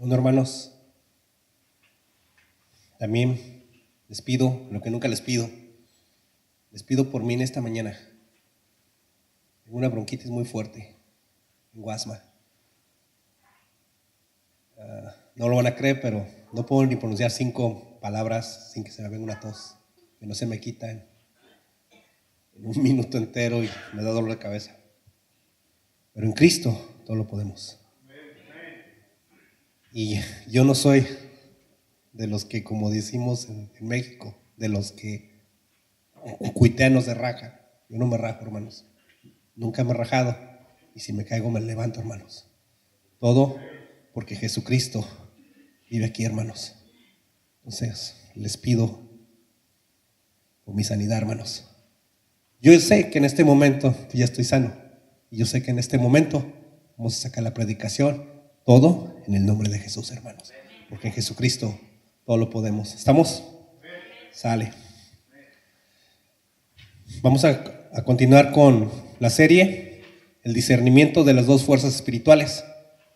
Bueno, hermanos, también les pido lo que nunca les pido. Les pido por mí en esta mañana. Tengo una bronquitis muy fuerte, tengo asma. No lo van a creer, pero no puedo ni pronunciar 5 palabras sin que se me venga una tos, que no se me quita en un minuto entero y me da dolor de cabeza. Pero en Cristo todo lo podemos. Y yo no soy de los que, como decimos en México, de los que cuiteanos de raja. Yo no me rajo, hermanos. Nunca me he rajado. Y si me caigo me levanto, hermanos. Todo porque Jesucristo vive aquí, hermanos. Entonces, les pido por mi sanidad, hermanos. Yo sé que en este momento ya estoy sano. Y yo sé que en este momento vamos a sacar la predicación. Todo en el nombre de Jesús, hermanos. Porque en Jesucristo todo lo podemos. ¿Estamos? Sale. Vamos a continuar con la serie, el discernimiento de las dos fuerzas espirituales.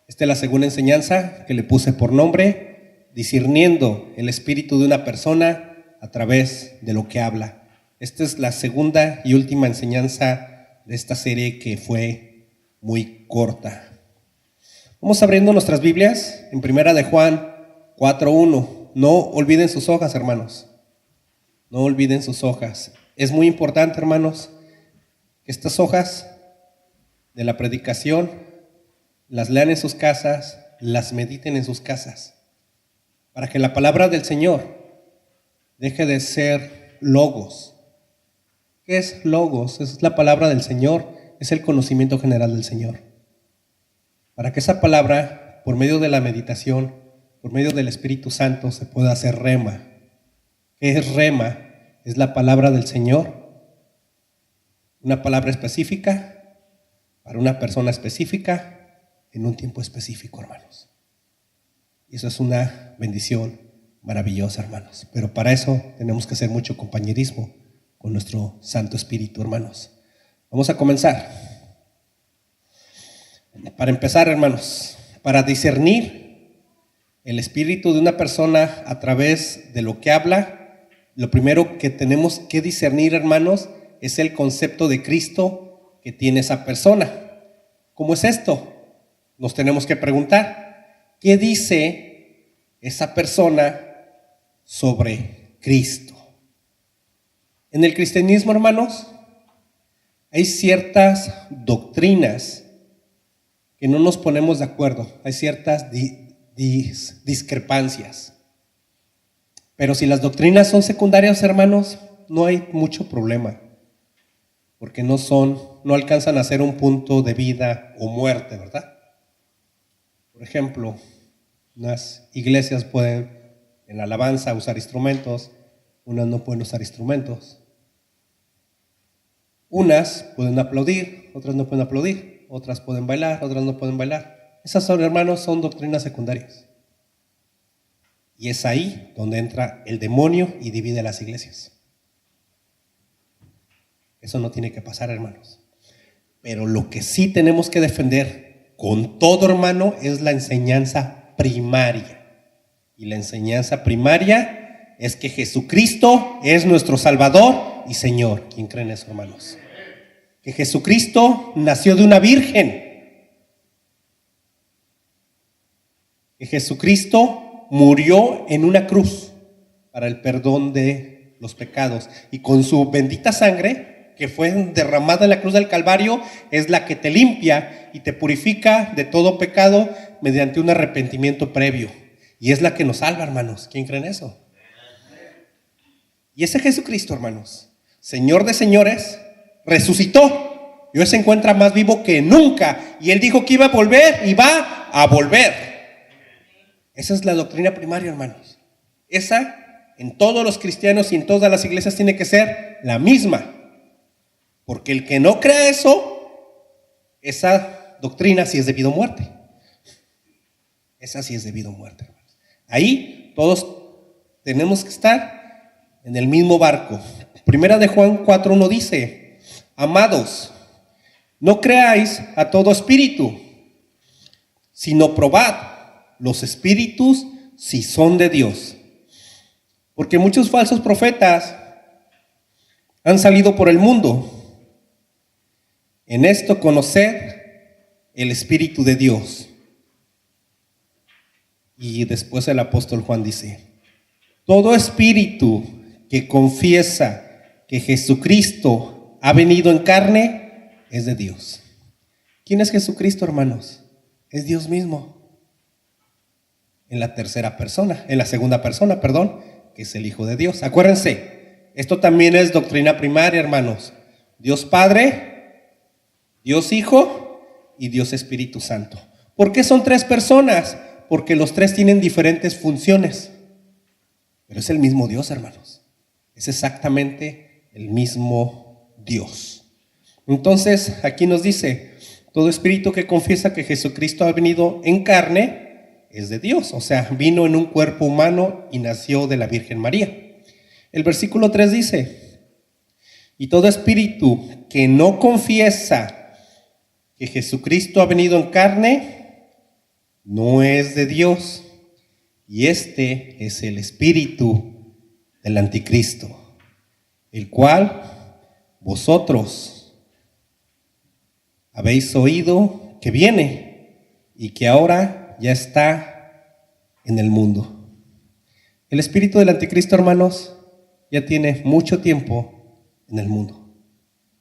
Esta es la segunda enseñanza que le puse por nombre, discerniendo el espíritu de una persona a través de lo que habla. Esta es la segunda y última enseñanza de esta serie que fue muy corta. Vamos abriendo nuestras Biblias en 1 de Juan 4:1. No olviden sus hojas, hermanos. No olviden sus hojas. Es muy importante, hermanos, que estas hojas de la predicación las lean en sus casas, las mediten en sus casas, para que la palabra del Señor deje de ser logos. ¿Qué es logos? Es la palabra del Señor, es el conocimiento general del Señor. Para que esa palabra, por medio de la meditación, por medio del Espíritu Santo, se pueda hacer rema. ¿Qué es rema? Es la palabra del Señor, una palabra específica, para una persona específica, en un tiempo específico, hermanos. Y eso es una bendición maravillosa, hermanos. Pero para eso tenemos que hacer mucho compañerismo con nuestro Santo Espíritu, hermanos. Vamos a comenzar. Para empezar, hermanos, para discernir el espíritu de una persona a través de lo que habla, lo primero que tenemos que discernir, hermanos, es el concepto de Cristo que tiene esa persona. ¿Cómo es esto? Nos tenemos que preguntar, ¿qué dice esa persona sobre Cristo? En el cristianismo, hermanos, hay ciertas doctrinas que no nos ponemos de acuerdo, hay ciertas discrepancias. Pero si las doctrinas son secundarias, hermanos, no hay mucho problema, porque no alcanzan a ser un punto de vida o muerte, ¿verdad? Por ejemplo, unas iglesias pueden en la alabanza usar instrumentos, unas no pueden usar instrumentos. Unas pueden aplaudir, otras no pueden aplaudir, otras pueden bailar, otras no pueden bailar. Esas son, hermanos, son doctrinas secundarias. Y es ahí donde entra el demonio y divide las iglesias. Eso no tiene que pasar, hermanos. Pero lo que sí tenemos que defender con todo, hermano, es la enseñanza primaria. Y la enseñanza primaria es que Jesucristo es nuestro Salvador y Señor. ¿Quién cree en eso, hermanos? Que Jesucristo nació de una virgen. Que Jesucristo murió en una cruz para el perdón de los pecados. Y con su bendita sangre, que fue derramada en la cruz del Calvario, es la que te limpia y te purifica de todo pecado mediante un arrepentimiento previo. Y es la que nos salva, hermanos. ¿Quién cree en eso? Y ese Jesucristo, hermanos, Señor de señores, resucitó. Y hoy se encuentra más vivo que nunca. Y Él dijo que iba a volver y va a volver. Esa es la doctrina primaria, hermanos. Esa, en todos los cristianos y en todas las iglesias, tiene que ser la misma. Porque el que no crea eso, esa doctrina sí es debido a muerte. Esa sí es debido a muerte, hermanos. Ahí todos tenemos que estar en el mismo barco. 1 de Juan 4:1 dice: amados, no creáis a todo espíritu, sino probad los espíritus si son de Dios. Porque muchos falsos profetas han salido por el mundo. En esto conocer el Espíritu de Dios. Y después el apóstol Juan dice, todo espíritu que confiesa que Jesucristo ha venido en carne es de Dios. ¿Quién es Jesucristo, hermanos? Es Dios mismo. En la segunda persona, que es el Hijo de Dios. Acuérdense, esto también es doctrina primaria, hermanos. Dios Padre, Dios Hijo y Dios Espíritu Santo. ¿Por qué son tres personas? Porque los tres tienen diferentes funciones. Pero es el mismo Dios, hermanos. Es exactamente el mismo Dios. Entonces, aquí nos dice, todo espíritu que confiesa que Jesucristo ha venido en carne es de Dios. O sea, vino en un cuerpo humano y nació de la Virgen María. El versículo 3 dice, y todo espíritu que no confiesa que Jesucristo ha venido en carne no es de Dios. Y este es el espíritu del anticristo, el cual vosotros habéis oído que viene y que ahora ya está en el mundo. El espíritu del anticristo, hermanos, ya tiene mucho tiempo en el mundo.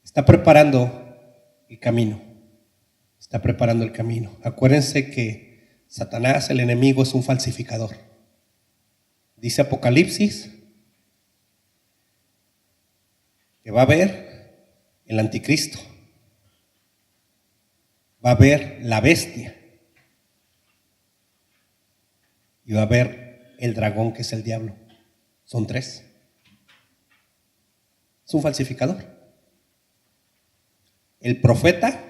Está preparando el camino. Está preparando el camino. Acuérdense que Satanás, el enemigo, es un falsificador. Dice Apocalipsis que va a haber el anticristo, va a haber la bestia y va a haber el dragón, que es el diablo. Son tres. Es un falsificador. El profeta,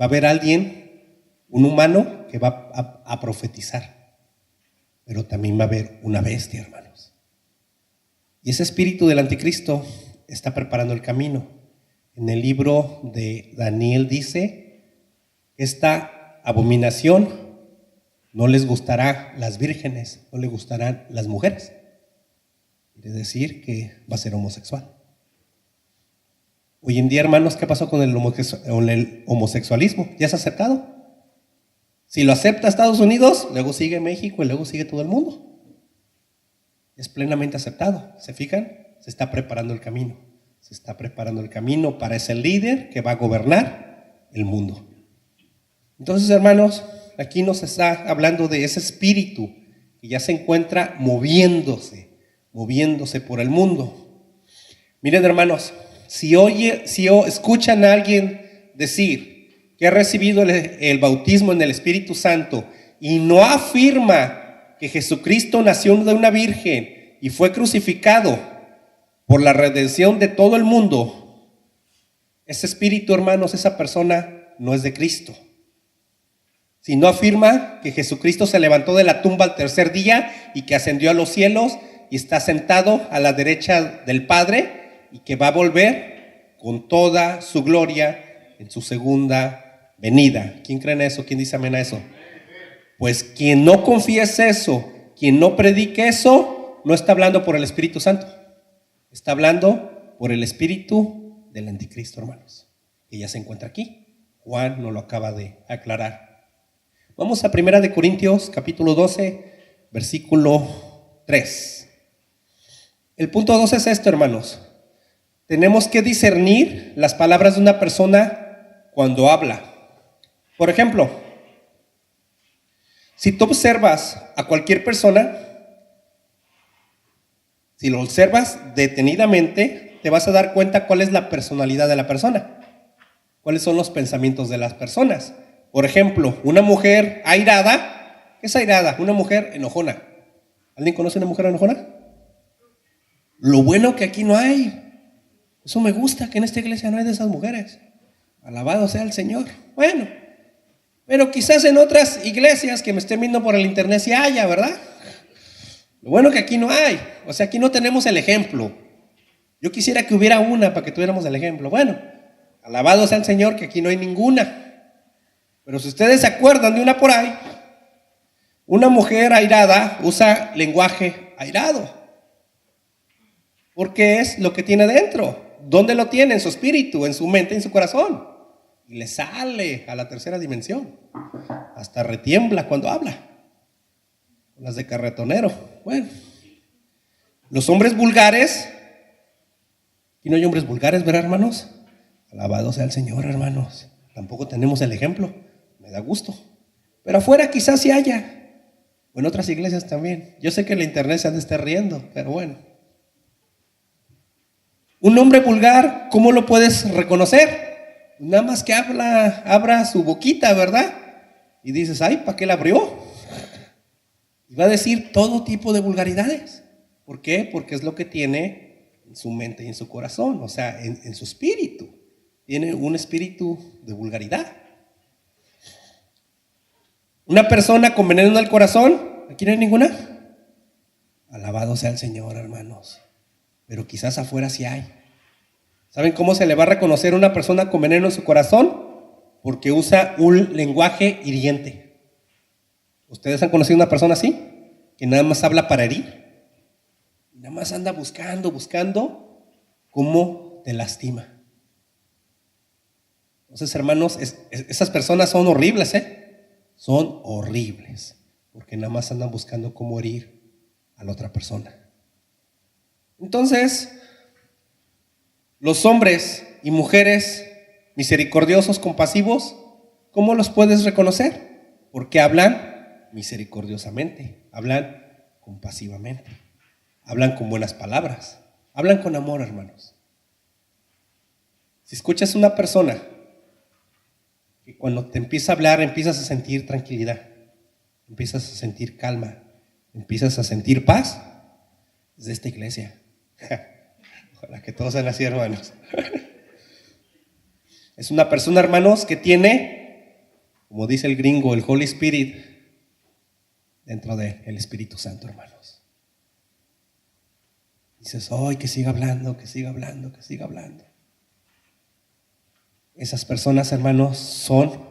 va a haber alguien, un humano, que va a profetizar, pero también va a haber una bestia, hermanos. Y ese espíritu del anticristo está preparando el camino. En el libro de Daniel dice, esta abominación no les gustará las vírgenes, no les gustarán las mujeres. Quiere decir que va a ser homosexual. Hoy en día, hermanos, ¿qué pasó con el homosexualismo? ¿Ya es aceptado? Si lo acepta Estados Unidos, luego sigue México y luego sigue todo el mundo. Es plenamente aceptado. ¿Se fijan? Se está preparando el camino. Se está preparando el camino para ese líder que va a gobernar el mundo. Entonces, hermanos, aquí nos está hablando de ese espíritu que ya se encuentra moviéndose por el mundo. Miren, hermanos, si escuchan a alguien decir que ha recibido el bautismo en el Espíritu Santo y no afirma que Jesucristo nació de una virgen y fue crucificado por la redención de todo el mundo, ese espíritu, hermanos, esa persona no es de Cristo. Si no afirma que Jesucristo se levantó de la tumba al tercer día y que ascendió a los cielos y está sentado a la derecha del Padre y que va a volver con toda su gloria en su segunda venida. ¿Quién cree en eso? ¿Quién dice amén a eso? Pues quien no confiese eso, quien no predique eso, no está hablando por el Espíritu Santo. Está hablando por el espíritu del anticristo, hermanos, que ya se encuentra aquí. Juan nos lo acaba de aclarar. Vamos a 1 Corintios capítulo 12, versículo 3. El punto 2 es esto, hermanos. Tenemos que discernir las palabras de una persona cuando habla. Por ejemplo, si tú observas a cualquier persona, si lo observas detenidamente, te vas a dar cuenta cuál es la personalidad de la persona, cuáles son los pensamientos de las personas. Por ejemplo, una mujer airada, ¿qué es airada? Una mujer enojona. ¿Alguien conoce una mujer enojona? Lo bueno que aquí no hay. Eso me gusta, que en esta iglesia no hay de esas mujeres. Alabado sea el Señor. Bueno, pero quizás en otras iglesias que me estén viendo por el internet sí haya, ¿verdad? Lo bueno que aquí no hay. O sea, aquí no tenemos el ejemplo. Yo quisiera que hubiera una para que tuviéramos el ejemplo. Bueno, alabado sea el Señor que aquí no hay ninguna. Pero si ustedes se acuerdan de una por ahí, Una mujer airada usa lenguaje airado, porque es lo que tiene dentro. ¿Dónde lo tiene? En su espíritu, en su mente, en su corazón. Y le sale a la tercera dimensión. Hasta retiembla cuando habla. Las de carretonero. Bueno, los hombres vulgares. ¿Y no hay hombres vulgares, verdad, hermanos? Alabado sea el Señor, hermanos. Tampoco tenemos el ejemplo. Me da gusto. Pero afuera quizás sí haya. O en otras iglesias también. Yo sé que en la internet se han de estar riendo, pero bueno. Un hombre vulgar, ¿cómo lo puedes reconocer? Nada más que abra su boquita, ¿verdad? Y dices, ay, ¿para qué la abrió? Y va a decir todo tipo de vulgaridades. ¿Por qué? Porque es lo que tiene en su mente y en su corazón, o sea, en su espíritu. Tiene un espíritu de vulgaridad. Una persona con veneno en el corazón, ¿aquí no hay ninguna? Alabado sea el Señor, hermanos. Pero quizás afuera sí hay. ¿Saben cómo se le va a reconocer a una persona con veneno en su corazón? Porque usa un lenguaje hiriente. ¿Ustedes han conocido a una persona así? Que nada más habla para herir. Nada más anda buscando cómo te lastima. Entonces, hermanos, esas personas son horribles, Son horribles. Porque nada más andan buscando cómo herir a la otra persona. Entonces, los hombres y mujeres misericordiosos, compasivos, ¿cómo los puedes reconocer? Porque hablan misericordiosamente, hablan compasivamente, hablan con buenas palabras, hablan con amor, hermanos. Si escuchas a una persona que cuando te empieza a hablar empiezas a sentir tranquilidad, empiezas a sentir calma, empiezas a sentir paz, es de esta iglesia. Ojalá que todos sean así, hermanos. Es una persona, hermanos, que tiene, como dice el gringo, el Holy Spirit dentro del Espíritu Santo, hermanos. Dices, ¡ay, que siga hablando, que siga hablando, que siga hablando! Esas personas, hermanos, son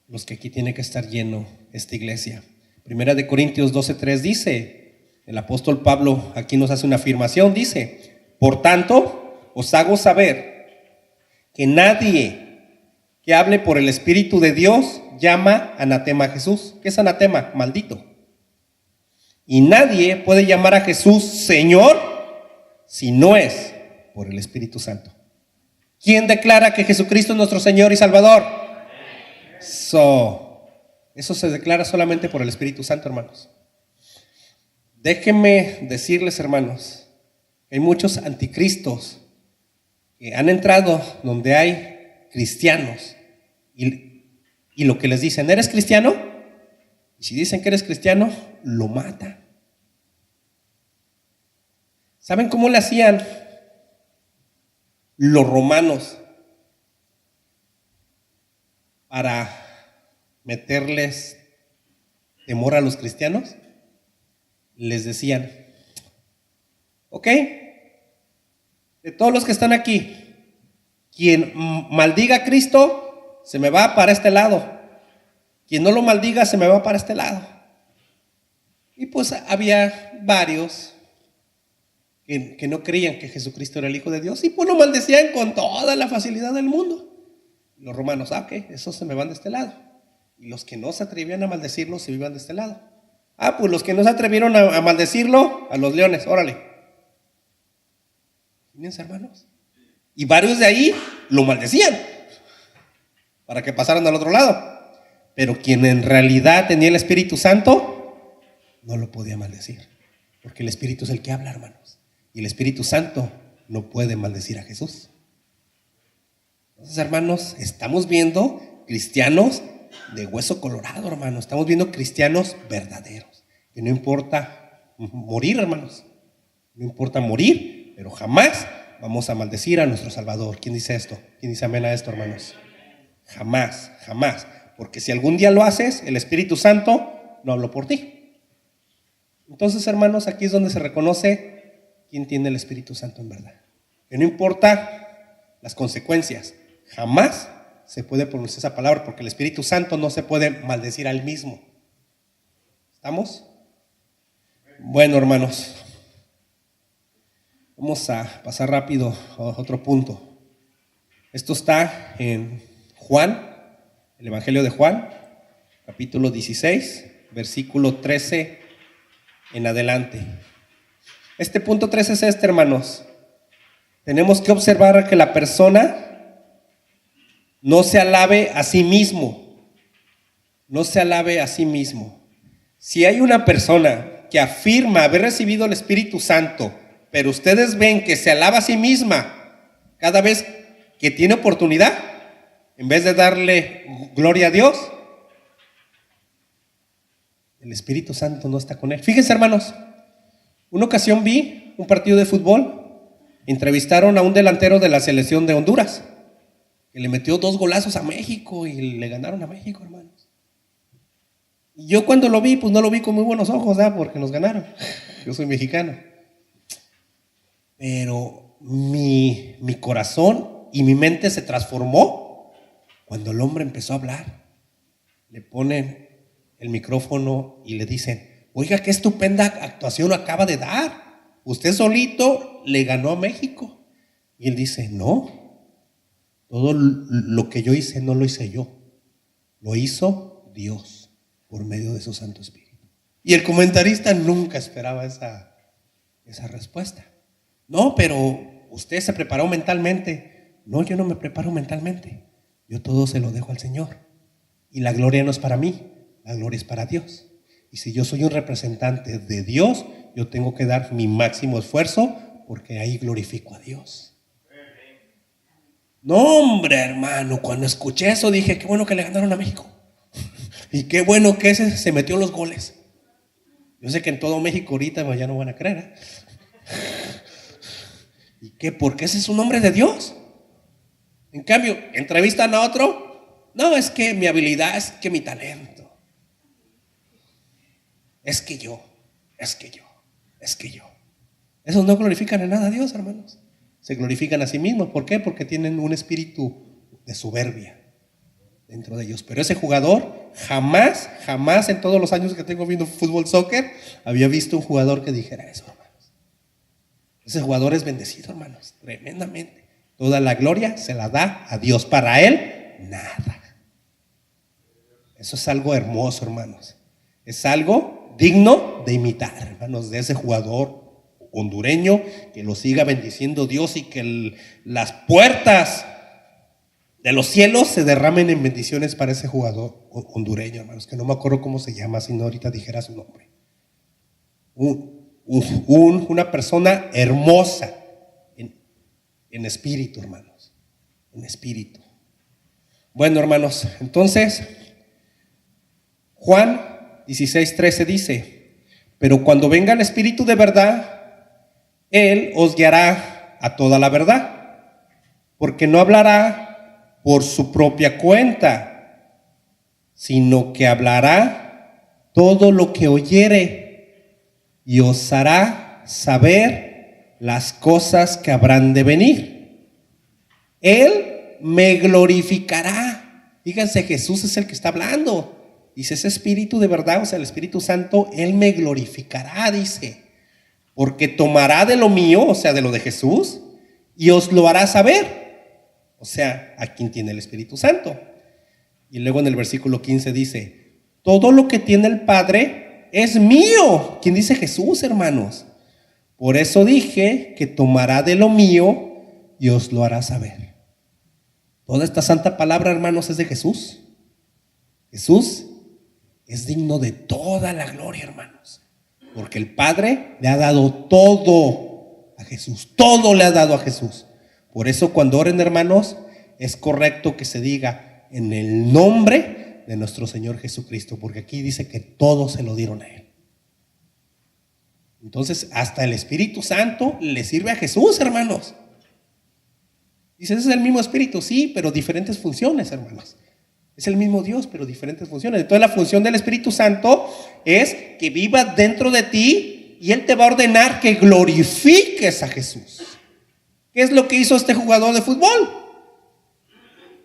los que aquí tiene que estar lleno esta iglesia. Primera de Corintios 12:3 dice, el apóstol Pablo aquí nos hace una afirmación, dice, por tanto, os hago saber que nadie que hable por el Espíritu de Dios llama anatema a Jesús. ¿Qué es anatema? Maldito. Y nadie puede llamar a Jesús Señor si no es por el Espíritu Santo. ¿Quién declara que Jesucristo es nuestro Señor y Salvador? Eso se declara solamente por el Espíritu Santo, hermanos. Déjenme decirles, hermanos, que hay muchos anticristos que han entrado donde hay cristianos y lo que les dicen, ¿eres cristiano? Y si dicen que eres cristiano, lo matan. ¿Saben cómo le hacían los romanos para meterles temor a los cristianos? Les decían, ok, de todos los que están aquí, quien maldiga a Cristo se me va para este lado, quien no lo maldiga se me va para este lado. Y pues había varios que no creían que Jesucristo era el Hijo de Dios y pues lo maldecían con toda la facilidad del mundo. Los romanos, ok, esos se me van de este lado. Y los que no se atrevían a maldecirlo se iban de este lado. Pues los que no se atrevieron a maldecirlo, a los leones, órale. Fíjense, hermanos. Y varios de ahí lo maldecían para que pasaran al otro lado. Pero quien en realidad tenía el Espíritu Santo no lo podía maldecir, porque el Espíritu es el que habla, hermanos. Y el Espíritu Santo no puede maldecir a Jesús. Entonces, hermanos, estamos viendo cristianos de hueso colorado, hermanos. Estamos viendo cristianos verdaderos. Que no importa morir, hermanos. No importa morir, pero jamás vamos a maldecir a nuestro Salvador. ¿Quién dice esto? ¿Quién dice amén a esto, hermanos? Jamás, jamás. Porque si algún día lo haces, el Espíritu Santo no habló por ti. Entonces, hermanos, aquí es donde se reconoce quién tiene el Espíritu Santo en verdad. Que no importa las consecuencias, jamás se puede pronunciar esa palabra, porque el Espíritu Santo no se puede maldecir al mismo. ¿Estamos? Bueno, hermanos, vamos a pasar rápido a otro punto. Esto está en Juan, el Evangelio de Juan, capítulo 16, versículo 13 en adelante. Este punto 13 es este, hermanos. Tenemos que observar que la persona no se alabe a sí mismo. No se alabe a sí mismo. Si hay una persona que afirma haber recibido el Espíritu Santo, pero ustedes ven que se alaba a sí misma cada vez que tiene oportunidad, en vez de darle gloria a Dios, el Espíritu Santo no está con él. Fíjense, hermanos, una ocasión vi un partido de fútbol, entrevistaron a un delantero de la selección de Honduras, que le metió 2 golazos a México y le ganaron a México, hermanos. Y yo cuando lo vi, pues no lo vi con muy buenos ojos, ¿verdad? Porque nos ganaron. Yo soy mexicano. Pero mi corazón y mi mente se transformó cuando el hombre empezó a hablar. Le ponen el micrófono y le dicen: oiga, qué estupenda actuación acaba de dar. Usted solito le ganó a México. Y él dice: no, todo lo que yo hice no lo hice yo. Lo hizo Dios por medio de su Santo Espíritu. Y el comentarista nunca esperaba esa respuesta. No, pero usted se preparó mentalmente. No, yo no me preparo mentalmente. Yo todo se lo dejo al Señor. Y la gloria no es para mí, la gloria es para Dios. Y si yo soy un representante de Dios, yo tengo que dar mi máximo esfuerzo, porque ahí glorifico a Dios. No, hombre, hermano, cuando escuché eso dije: qué bueno que le ganaron a México. Y qué bueno que ese se metió los goles. Yo sé que en todo México ahorita ya no van a creer, ¿eh? ¿Y qué? Porque ese es un hombre de Dios. En cambio, entrevistan a otro: no, es que mi habilidad, es que mi talento. Es que yo. Esos no glorifican en nada a Dios, hermanos. Se glorifican a sí mismos. ¿Por qué? Porque tienen un espíritu de soberbia dentro de ellos. Pero ese jugador jamás en todos los años que tengo viendo fútbol, soccer, había visto un jugador que dijera eso, hermanos. Ese jugador es bendecido, hermanos, tremendamente. Toda la gloria se la da a Dios. Para él, nada. Eso es algo hermoso, hermanos. Es algo digno de imitar, hermanos, de ese jugador hondureño. Que lo siga bendiciendo Dios y que las puertas de los cielos se derramen en bendiciones para ese jugador hondureño, hermanos, que no me acuerdo cómo se llama, si no ahorita dijera su nombre. Una persona hermosa en espíritu, hermanos, en espíritu. Bueno, hermanos, entonces Juan 16:13 dice: pero cuando venga el Espíritu de verdad, Él os guiará a toda la verdad, porque no hablará por su propia cuenta, sino que hablará todo lo que oyere y os hará saber las cosas que habrán de venir. Él me glorificará. Fíjense, Jesús es el que está hablando. Dice: ese Espíritu de verdad, o sea, el Espíritu Santo, Él me glorificará, dice, porque tomará de lo mío, o sea, de lo de Jesús, y os lo hará saber. O sea, a quien tiene el Espíritu Santo. Y luego en el versículo 15 dice: todo lo que tiene el Padre es mío. ¿Quién dice? Jesús, hermanos. Por eso dije que tomará de lo mío y os lo hará saber. Toda esta santa palabra, hermanos, es de Jesús. Jesús es digno de toda la gloria, hermanos, porque el Padre le ha dado todo a Jesús. Todo le ha dado a Jesús. Por eso cuando oren, hermanos, es correcto que se diga en el nombre de nuestro Señor Jesucristo, porque aquí dice que todo se lo dieron a Él. Entonces hasta el Espíritu Santo le sirve a Jesús, hermanos. Dice: ese es el mismo Espíritu, sí, pero diferentes funciones, hermanos. Es el mismo Dios, pero diferentes funciones. Entonces la función del Espíritu Santo es que viva dentro de ti y Él te va a ordenar que glorifiques a Jesús. ¿Qué es lo que hizo este jugador de fútbol?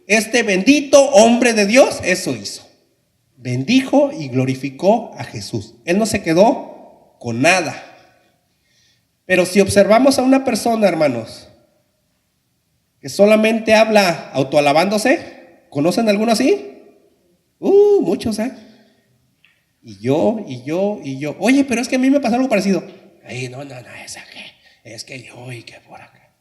Este bendito hombre de Dios, eso hizo. bendijo y glorificó a Jesús. Él no se quedó con nada. Pero si observamos a una persona, hermanos, que solamente habla autoalabándose, ¿conocen alguno así? Muchos, ¿eh? Y yo. Oye, pero es que a mí me pasó algo parecido. Ay, no, es que yo y que por acá.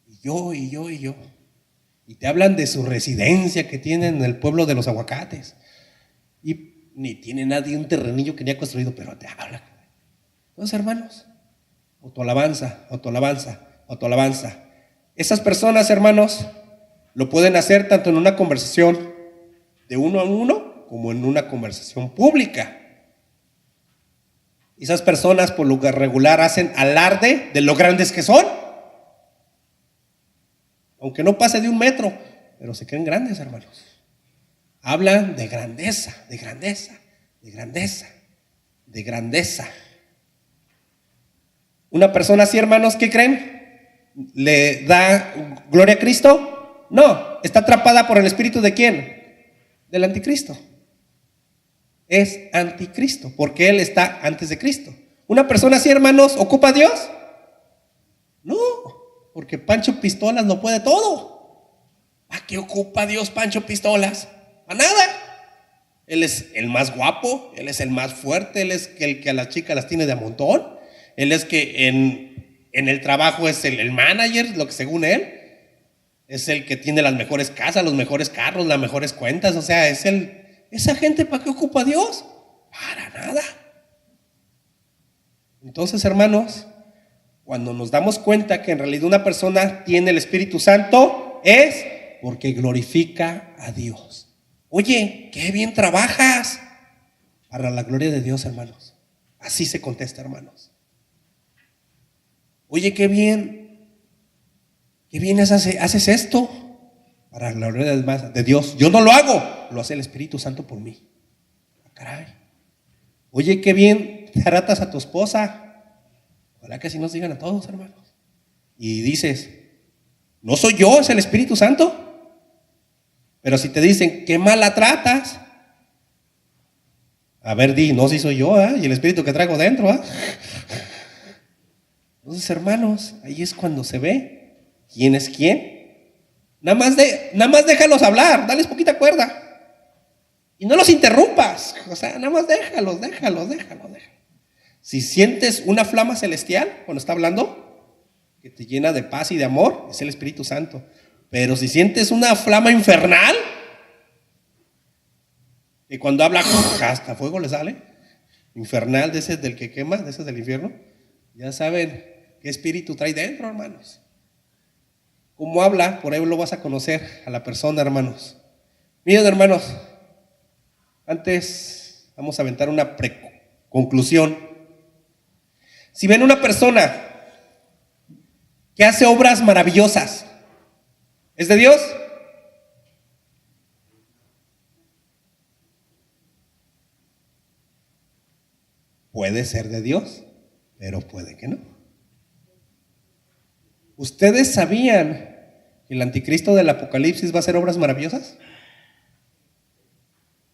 Y yo. Y te hablan de su residencia que tienen en el pueblo de los aguacates. Y ni tiene nadie un terrenillo que ni ha construido, pero te hablan. Entonces, hermanos, autoalabanza. Esas personas, hermanos, lo pueden hacer tanto en una conversación de uno a uno como en una conversación pública. Esas personas por lo regular hacen alarde de lo grandes que son. Aunque no pase de 1 metro, pero se creen grandes, hermanos. Hablan de grandeza. Una persona así, hermanos, ¿qué creen? ¿Le da gloria a Cristo? No, está atrapada por el espíritu ¿de quién? Del anticristo. Es anticristo, porque él está antes de Cristo. ¿Una persona así, hermanos, ocupa a Dios? No, porque Pancho Pistolas lo puede todo. ¿A qué ocupa Dios Pancho Pistolas? A nada. Él es el más guapo, él es el más fuerte, él es el que a las chicas las tiene de a montón, él es que en el trabajo es el manager, lo que según él, es el que tiene las mejores casas, los mejores carros, las mejores cuentas, o sea, esa gente, ¿para qué ocupa a Dios? Para nada. Entonces, hermanos, cuando nos damos cuenta que en realidad una persona tiene el Espíritu Santo, es porque glorifica a Dios. Oye, qué bien trabajas. Para la gloria de Dios, hermanos. Así se contesta, hermanos. Oye, qué bien haces esto. Para la gloria de Dios. Yo no lo hago, lo hace el Espíritu Santo por mí. Caray. Oye, qué bien tratas a tu esposa. Ojalá que así nos digan a todos, hermanos. Y dices, no soy yo, es el Espíritu Santo. Pero si te dicen, qué mal la tratas, a ver, no, si soy yo, y el espíritu que traigo dentro, Entonces, hermanos, ahí es cuando se ve quién es quién. Nada más déjalos hablar, dales poquita cuerda. Y no los interrumpas, o sea, nada más déjalos. Si sientes una flama celestial cuando está hablando, que te llena de paz y de amor, es el Espíritu Santo. Pero si sientes una flama infernal, y cuando habla, hasta fuego le sale, infernal, de ese del que quema, de ese del infierno, ya saben qué espíritu trae dentro, hermanos. Cómo habla, por ahí lo vas a conocer a la persona, hermanos. Miren, hermanos, antes vamos a aventar una conclusión. Si ven una persona que hace obras maravillosas, ¿es de Dios? Puede ser de Dios, pero puede que no. ¿Ustedes sabían que el anticristo del Apocalipsis va a hacer obras maravillosas?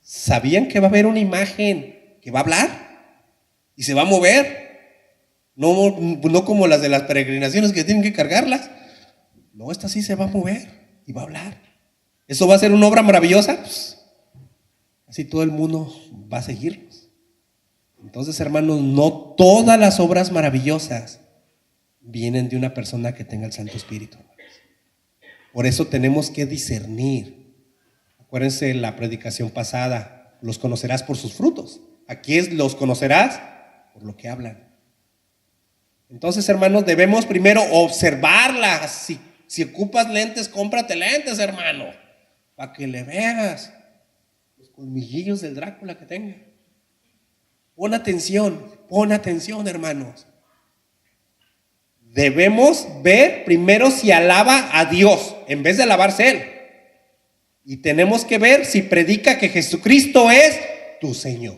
¿Sabían que va a haber una imagen que va a hablar y se va a mover? No como las de las peregrinaciones que tienen que cargarlas. No, esta sí se va a mover y va a hablar. ¿Eso va a ser una obra maravillosa? Pues, así todo el mundo va a seguirlos. Entonces, hermanos, no todas las obras maravillosas vienen de una persona que tenga el Santo Espíritu. Por eso tenemos que discernir. Acuérdense la predicación pasada, los conocerás por sus frutos. Aquí los conocerás por lo que hablan. Entonces, hermanos, debemos primero observarlas. Si ocupas lentes, cómprate lentes, hermano, para que le veas los colmillillos del Drácula que tenga. Pon atención, hermanos. Debemos ver primero si alaba a Dios en vez de alabarse Él. Y tenemos que ver si predica que Jesucristo es tu Señor.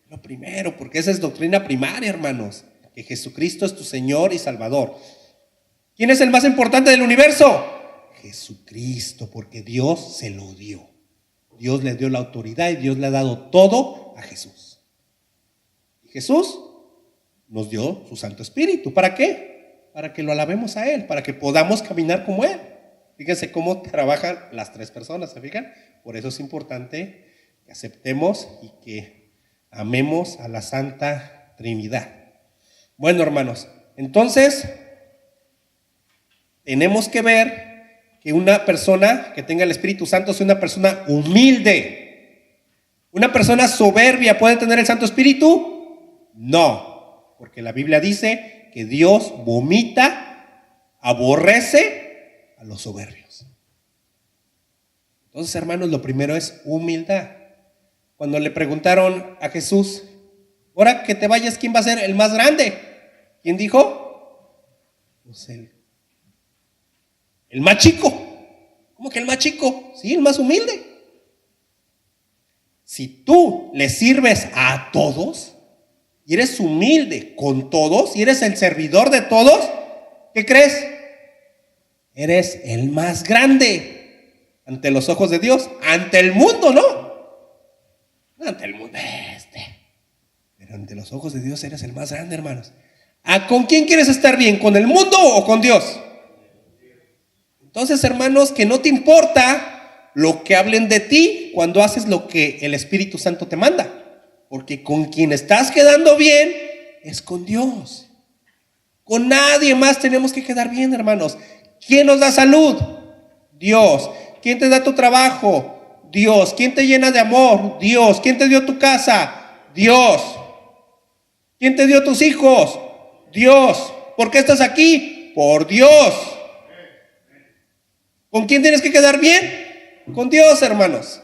Lo primero, porque esa es doctrina primaria, hermanos. Que Jesucristo es tu Señor y Salvador. ¿Quién es el más importante del universo? Jesucristo, porque Dios se lo dio. Dios le dio la autoridad y Dios le ha dado todo a Jesús. Y Jesús nos dio su Santo Espíritu. ¿Para qué? Para que lo alabemos a Él, para que podamos caminar como Él. Fíjense cómo trabajan las tres personas, ¿se fijan? Por eso es importante que aceptemos y que amemos a la Santa Trinidad. Bueno, hermanos, entonces tenemos que ver que una persona que tenga el Espíritu Santo sea una persona humilde. ¿Una persona soberbia puede tener el Santo Espíritu? No, porque la Biblia dice que Dios vomita, aborrece a los soberbios. Entonces, hermanos, lo primero es humildad. Cuando le preguntaron a Jesús, ahora que te vayas, ¿quién va a ser el más grande? ¿Quién dijo? Pues el más chico. ¿Cómo que el más chico? Sí, el más humilde. Si tú le sirves a todos y eres humilde con todos y eres el servidor de todos, ¿qué crees? Eres el más grande ante los ojos de Dios, ante el mundo, ¿no? Ante el mundo pero ante los ojos de Dios eres el más grande, hermanos. ¿Con quién quieres estar bien? ¿Con el mundo o con Dios? Entonces, hermanos, que no te importa lo que hablen de ti cuando haces lo que el Espíritu Santo te manda. Porque con quien estás quedando bien es con Dios. Con nadie más tenemos que quedar bien, hermanos. ¿Quién nos da salud? Dios. ¿Quién te da tu trabajo? Dios. ¿Quién te llena de amor? Dios. ¿Quién te dio tu casa? Dios. ¿Quién te dio tus hijos? Dios. ¿Por qué estás aquí? Por Dios. ¿Con quién tienes que quedar bien? Con Dios, hermanos.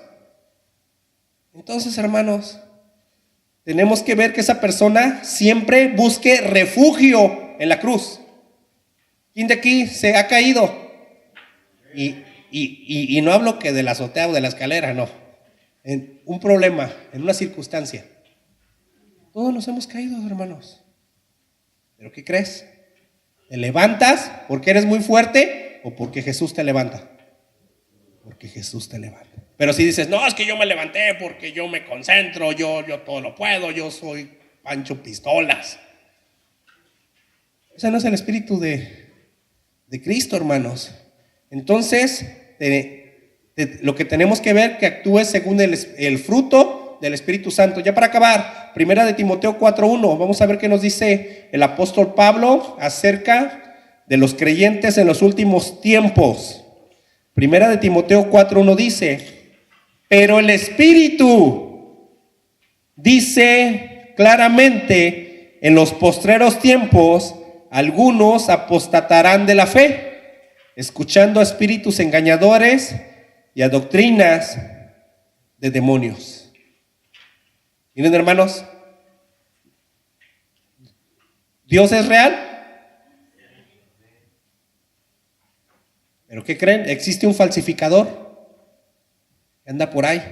Entonces, hermanos, tenemos que ver que esa persona siempre busque refugio en la cruz. ¿Quién de aquí se ha caído? Y no hablo que de la azotea o de la escalera, no. En un problema, en una circunstancia. Todos nos hemos caído, hermanos. ¿Pero qué crees? ¿Te levantas porque eres muy fuerte o porque Jesús te levanta? Porque Jesús te levanta. Pero si dices, no, es que yo me levanté porque yo me concentro, yo todo lo puedo, yo soy Pancho Pistolas. Ese no es el espíritu de Cristo, hermanos. Entonces, lo que tenemos que ver que actúe según el fruto del Espíritu Santo. Ya para acabar, primera de Timoteo 4:1, vamos a ver qué nos dice el apóstol Pablo acerca de los creyentes en los últimos tiempos. Primera de Timoteo 4:1 dice, pero el Espíritu dice claramente, en los postreros tiempos, algunos apostatarán de la fe, escuchando a espíritus engañadores y a doctrinas de demonios. Miren, hermanos, ¿Dios es real? ¿Pero qué creen? Existe un falsificador que anda por ahí.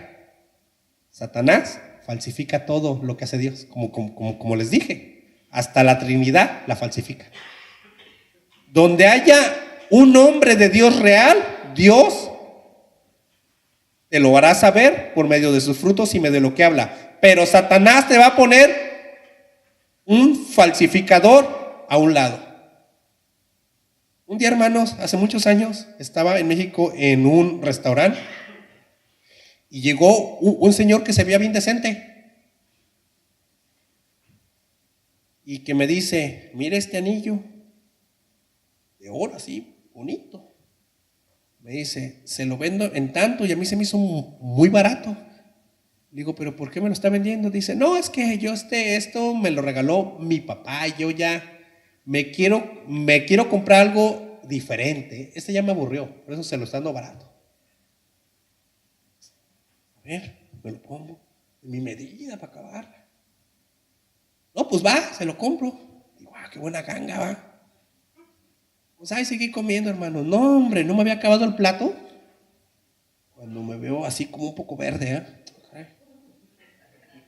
Satanás falsifica todo lo que hace Dios, como les dije. Hasta la Trinidad la falsifica. Donde haya un hombre de Dios real, Dios te lo hará saber por medio de sus frutos y medio de lo que habla. Pero Satanás te va a poner un falsificador a un lado. Un día, hermanos, hace muchos años, estaba en México en un restaurante y llegó un señor que se veía bien decente y que me dice, mire este anillo de oro así, bonito. Me dice, se lo vendo en tanto y a mí se me hizo muy barato. Le digo, ¿pero por qué me lo está vendiendo? Dice, no, es que yo esto me lo regaló mi papá y yo ya me quiero comprar algo diferente. Este ya me aburrió, por eso se lo está dando barato. A ver, me lo pongo en mi medida para acabar. No, pues va, se lo compro. Digo, qué buena ganga, va. Pues ahí seguí comiendo, hermano. No, hombre, no me había acabado el plato cuando me veo así como un poco verde,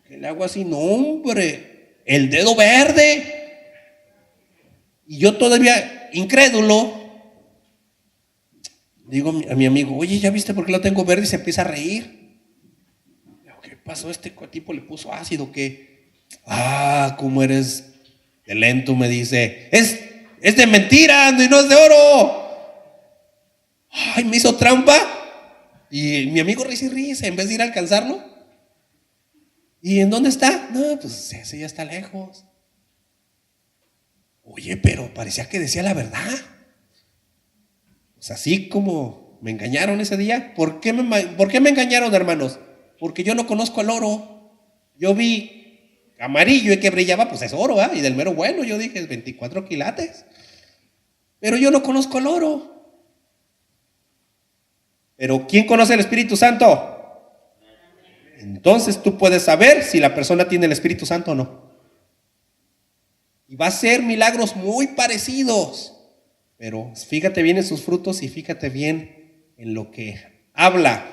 que le hago así, no, hombre, el dedo verde. Y yo todavía incrédulo, digo a mi amigo, oye, ¿ya viste por qué lo tengo verde? Y se empieza a reír. pasó? Este tipo le puso ácido, ¿qué? ¿Cómo eres de lento? Me dice, es de mentira y no es de oro. Ay, me hizo trampa. Y mi amigo risa y risa, en vez de ir a alcanzarlo. ¿Y en dónde está? No, pues ese ya está lejos. Oye, pero parecía que decía la verdad. Pues así como me engañaron ese día. ¿Por qué me engañaron, hermanos? Porque yo no conozco el oro. Yo vi amarillo y que brillaba, pues es oro, ¿eh? Y del mero bueno, yo dije, es 24 quilates. Pero yo no conozco el oro. Pero ¿quién conoce el Espíritu Santo? Entonces tú puedes saber si la persona tiene el Espíritu Santo o no. Y va a ser milagros muy parecidos. Pero fíjate bien en sus frutos y fíjate bien en lo que habla.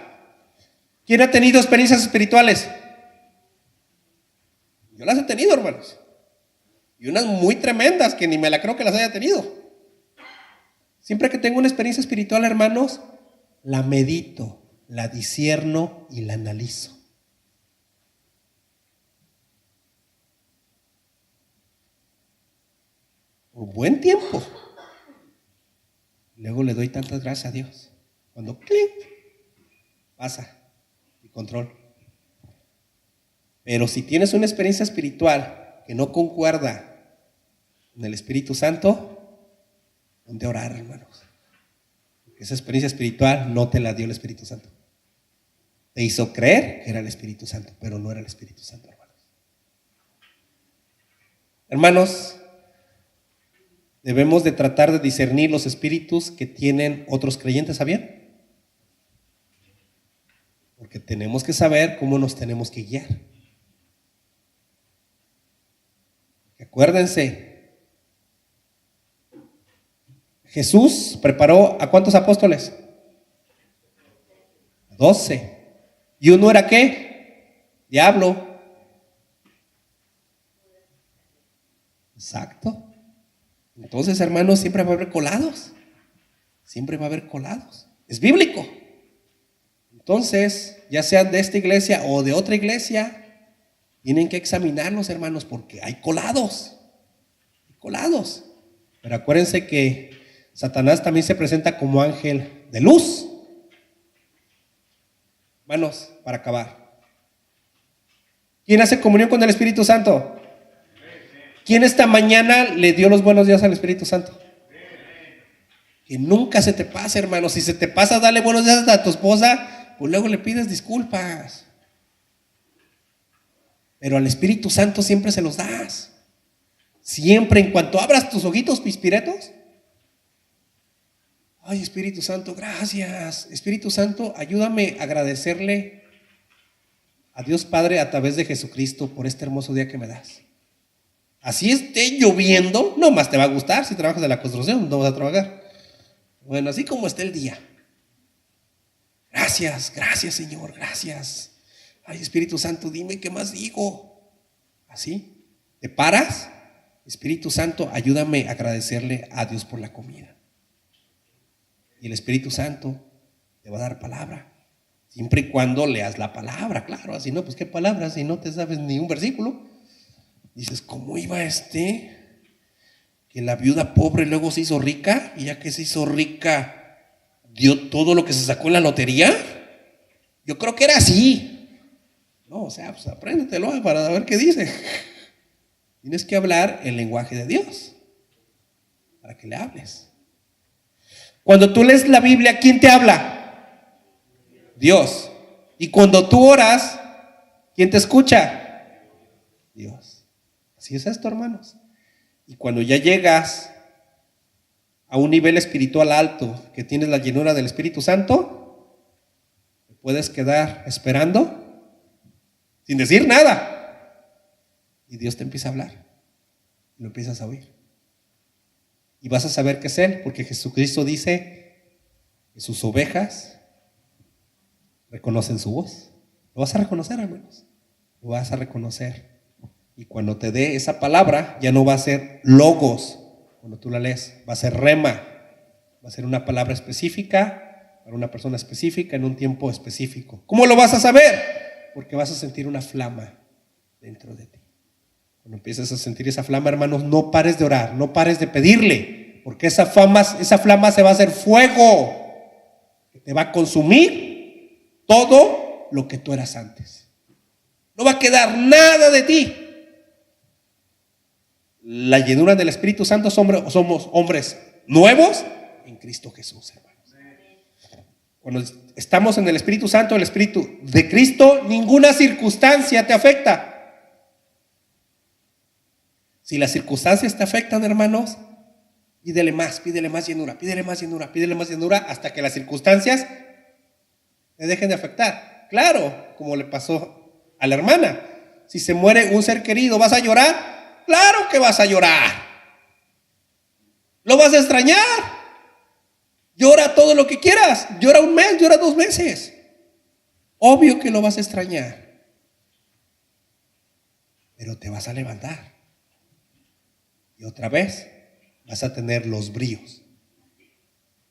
¿Quién ha tenido experiencias espirituales? Yo las he tenido, hermanos. Y unas muy tremendas que ni me la creo que las haya tenido. Siempre que tengo una experiencia espiritual, hermanos, la medito, la discierno y la analizo. Por buen tiempo. Luego le doy tantas gracias a Dios. Cuando clic, pasa y control. Pero si tienes una experiencia espiritual que no concuerda con el Espíritu Santo, ponte a orar, hermanos. Porque esa experiencia espiritual no te la dio el Espíritu Santo. Te hizo creer que era el Espíritu Santo, pero no era el Espíritu Santo, hermanos. Hermanos, debemos de tratar de discernir los espíritus que tienen otros creyentes, ¿sabían? Porque tenemos que saber cómo nos tenemos que guiar. Acuérdense, Jesús preparó ¿a cuántos apóstoles? 12. ¿Y uno era qué? Diablo. Exacto. Entonces, hermanos, siempre va a haber colados. Siempre va a haber colados. Es bíblico. Entonces, ya sean de esta iglesia o de otra iglesia, tienen que examinarlos, hermanos, porque hay colados. Hay colados. Pero acuérdense que Satanás también se presenta como ángel de luz. Hermanos, para acabar. ¿Quién hace comunión con el Espíritu Santo? ¿Quién esta mañana le dio los buenos días al Espíritu Santo? Que nunca se te pase, hermano. Si se te pasa, dale buenos días a tu esposa, pues luego le pides disculpas. Pero al Espíritu Santo siempre se los das. Siempre, en cuanto abras tus ojitos pispiretos. Ay, Espíritu Santo, gracias. Espíritu Santo, ayúdame a agradecerle a Dios Padre a través de Jesucristo por este hermoso día que me das. Así esté lloviendo, no más te va a gustar. Si trabajas en la construcción, no vas a trabajar. Bueno, así como esté el día. Gracias, gracias, Señor, gracias. Ay, Espíritu Santo, dime qué más digo. Así, te paras. Espíritu Santo, ayúdame a agradecerle a Dios por la comida. Y el Espíritu Santo te va a dar palabra. Siempre y cuando leas la palabra, claro. Así no, pues qué palabra, si no te sabes ni un versículo. Dices, ¿cómo iba que la viuda pobre luego se hizo rica? Y ya que se hizo rica, dio todo lo que se sacó en la lotería. Yo creo que era así. No, o sea, pues apréndetelo para ver qué dice. Tienes que hablar el lenguaje de Dios para que le hables. Cuando tú lees la Biblia, ¿quién te habla? Dios. Y cuando tú oras, ¿quién te escucha? Dios. Así es esto, hermanos. Y cuando ya llegas a un nivel espiritual alto, que tienes la llenura del Espíritu Santo, te puedes quedar esperando sin decir nada. Y Dios te empieza a hablar. Y lo empiezas a oír. Y vas a saber que es Él, porque Jesucristo dice que sus ovejas reconocen su voz. Lo vas a reconocer, hermanos. Lo vas a reconocer. Y cuando te dé esa palabra, ya no va a ser logos. Cuando tú la lees, va a ser rema. Va a ser una palabra específica para una persona específica en un tiempo específico. ¿Cómo lo vas a saber? Porque vas a sentir una flama dentro de ti. Cuando empieces a sentir esa flama, hermanos, no pares de orar, no pares de pedirle, porque esa flama se va a hacer fuego que te va a consumir todo lo que tú eras antes. No va a quedar nada de ti. La llenura del Espíritu Santo somos hombres nuevos en Cristo Jesús, hermanos. Cuando estamos en el Espíritu Santo, el Espíritu de Cristo, ninguna circunstancia te afecta. Si las circunstancias te afectan, hermanos, pídele más llenura, pídele más llenura hasta que las circunstancias te dejen de afectar. Claro, como le pasó a la hermana. Si se muere un ser querido, ¿vas a llorar? Claro que vas a llorar. ¿Lo vas a extrañar? Llora todo lo que quieras. Llora un mes, llora 2 meses. Obvio que lo vas a extrañar. Pero te vas a levantar. Y otra vez vas a tener los bríos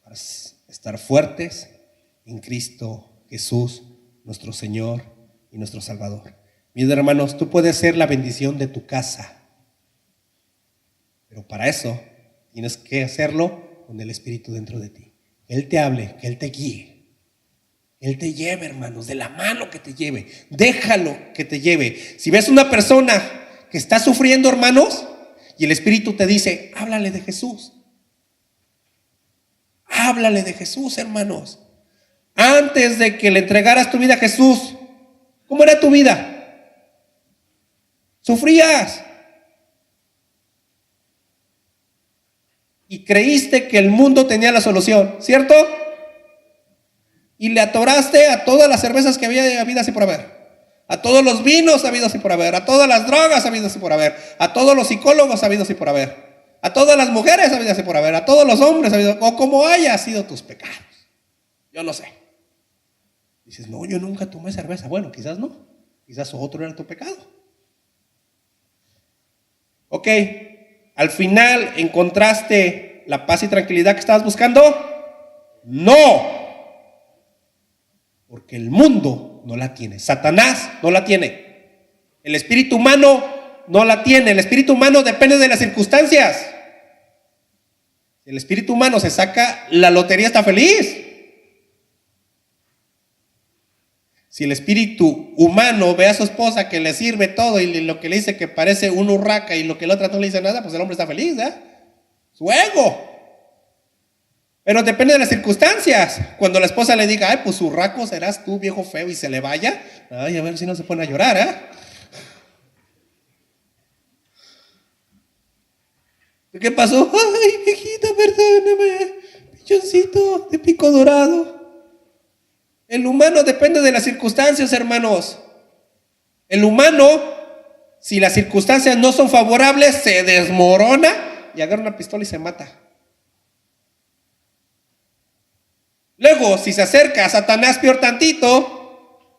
para estar fuertes en Cristo Jesús, nuestro Señor y nuestro Salvador. Mis hermanos, tú puedes ser la bendición de tu casa, pero para eso tienes que hacerlo con el Espíritu dentro de ti. Que Él te hable, que Él te guíe, que Él te lleve, hermanos, de la mano que te lleve. Déjalo que te lleve. Si ves una persona que está sufriendo, hermanos, y el Espíritu te dice, háblale de Jesús. Háblale de Jesús, hermanos. Antes de que le entregaras tu vida a Jesús, ¿cómo era tu vida? Sufrías. Y creíste que el mundo tenía la solución, ¿cierto? Y le atoraste a todas las cervezas que había habidas y por haber. A todos los vinos habidos y por haber, a todas las drogas habidas y por haber, a todos los psicólogos habidos y por haber, a todas las mujeres habidas y por haber, a todos los hombres habidos, o como haya sido tus pecados. Yo no sé. Dices, no, yo nunca tomé cerveza. Bueno, quizás no. Quizás otro era tu pecado. Ok, al final encontraste la paz y tranquilidad que estabas buscando. No. Porque el mundo no la tiene. Satanás no la tiene. El espíritu humano no la tiene. El espíritu humano depende de las circunstancias. Si el espíritu humano se saca la lotería, está feliz. Si el espíritu humano ve a su esposa que le sirve todo y lo que le dice que parece un urraca y lo que la otra no le dice nada, pues el hombre está feliz, ¿eh? Su ego. Pero depende de las circunstancias. Cuando la esposa le diga, ay, pues urraco serás tú, viejo feo, y se le vaya, ay, a ver si no se pone a llorar, ¿eh? ¿Qué pasó? Ay, viejita, perdóname, pichoncito de pico dorado. El humano depende de las circunstancias, hermanos. El humano, si las circunstancias no son favorables, se desmorona y agarra una pistola y se mata. Luego, si se acerca a Satanás peor tantito,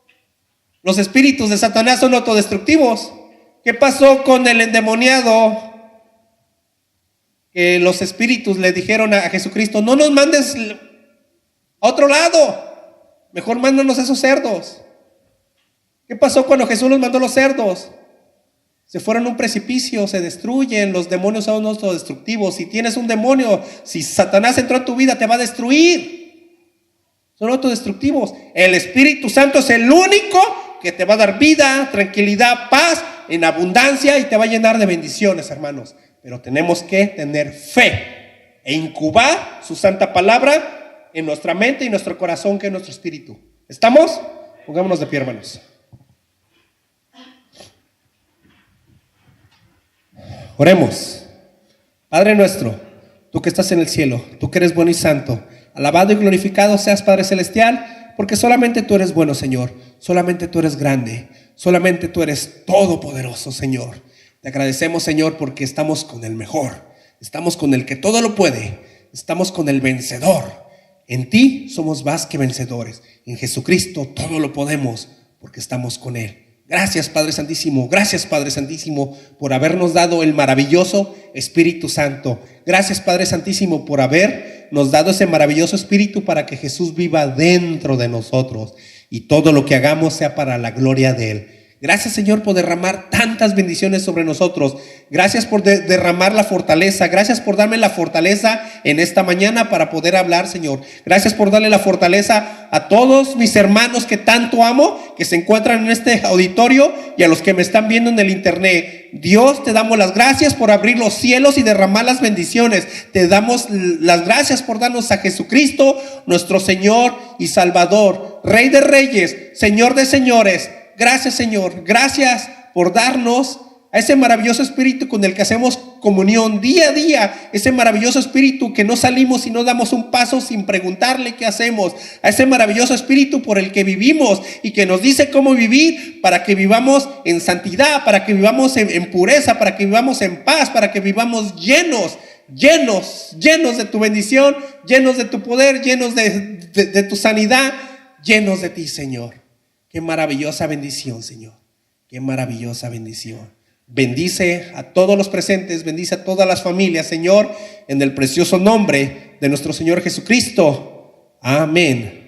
los espíritus de Satanás son autodestructivos. ¿Qué pasó con el endemoniado? Que los espíritus le dijeron a Jesucristo, no nos mandes a otro lado. Mejor mándanos esos cerdos. ¿Qué pasó cuando Jesús los mandó los cerdos? Se fueron a un precipicio, se destruyen. Los demonios son autodestructivos. Si tienes un demonio, si Satanás entró en tu vida, te va a destruir. Son autodestructivos. El Espíritu Santo es el único que te va a dar vida, tranquilidad, paz, en abundancia y te va a llenar de bendiciones, hermanos. Pero tenemos que tener fe e incubar su santa palabra en nuestra mente y nuestro corazón, que es nuestro espíritu. ¿Estamos? Pongámonos de pie, hermanos. Oremos. Padre nuestro, tú que estás en el cielo, tú que eres bueno y santo, alabado y glorificado seas, Padre celestial, porque solamente tú eres bueno, Señor. Solamente tú eres grande. Solamente tú eres todopoderoso, Señor. Te agradecemos, Señor, porque estamos con el mejor. Estamos con el que todo lo puede. Estamos con el vencedor. En ti somos más que vencedores. En Jesucristo todo lo podemos porque estamos con Él. Gracias, Padre Santísimo. Gracias, Padre Santísimo, por habernos dado el maravilloso Espíritu Santo. Gracias, Padre Santísimo, por habernos dado ese maravilloso Espíritu para que Jesús viva dentro de nosotros. y todo lo que hagamos sea para la gloria de Él. Gracias, Señor, por derramar tantas bendiciones sobre nosotros. Gracias por derramar la fortaleza. Gracias por darme la fortaleza en esta mañana para poder hablar, Señor. Gracias por darle la fortaleza a todos mis hermanos que tanto amo, que se encuentran en este auditorio, y a los que me están viendo en el internet. Dios, te damos las gracias por abrir los cielos y derramar las bendiciones. Te damos las gracias por darnos a Jesucristo, nuestro Señor y Salvador, Rey de Reyes, Señor de Señores. Gracias, Señor, gracias por darnos a ese maravilloso espíritu con el que hacemos comunión día a día, ese maravilloso espíritu que no salimos y no damos un paso sin preguntarle qué hacemos, a ese maravilloso espíritu por el que vivimos y que nos dice cómo vivir para que vivamos en santidad, para que vivamos en pureza, para que vivamos en paz, para que vivamos llenos de tu bendición, llenos de tu poder, llenos de tu sanidad, llenos de ti, Señor. Qué maravillosa bendición, Señor. Qué maravillosa bendición. Bendice a todos los presentes, bendice a todas las familias, Señor, en el precioso nombre de nuestro Señor Jesucristo. Amén.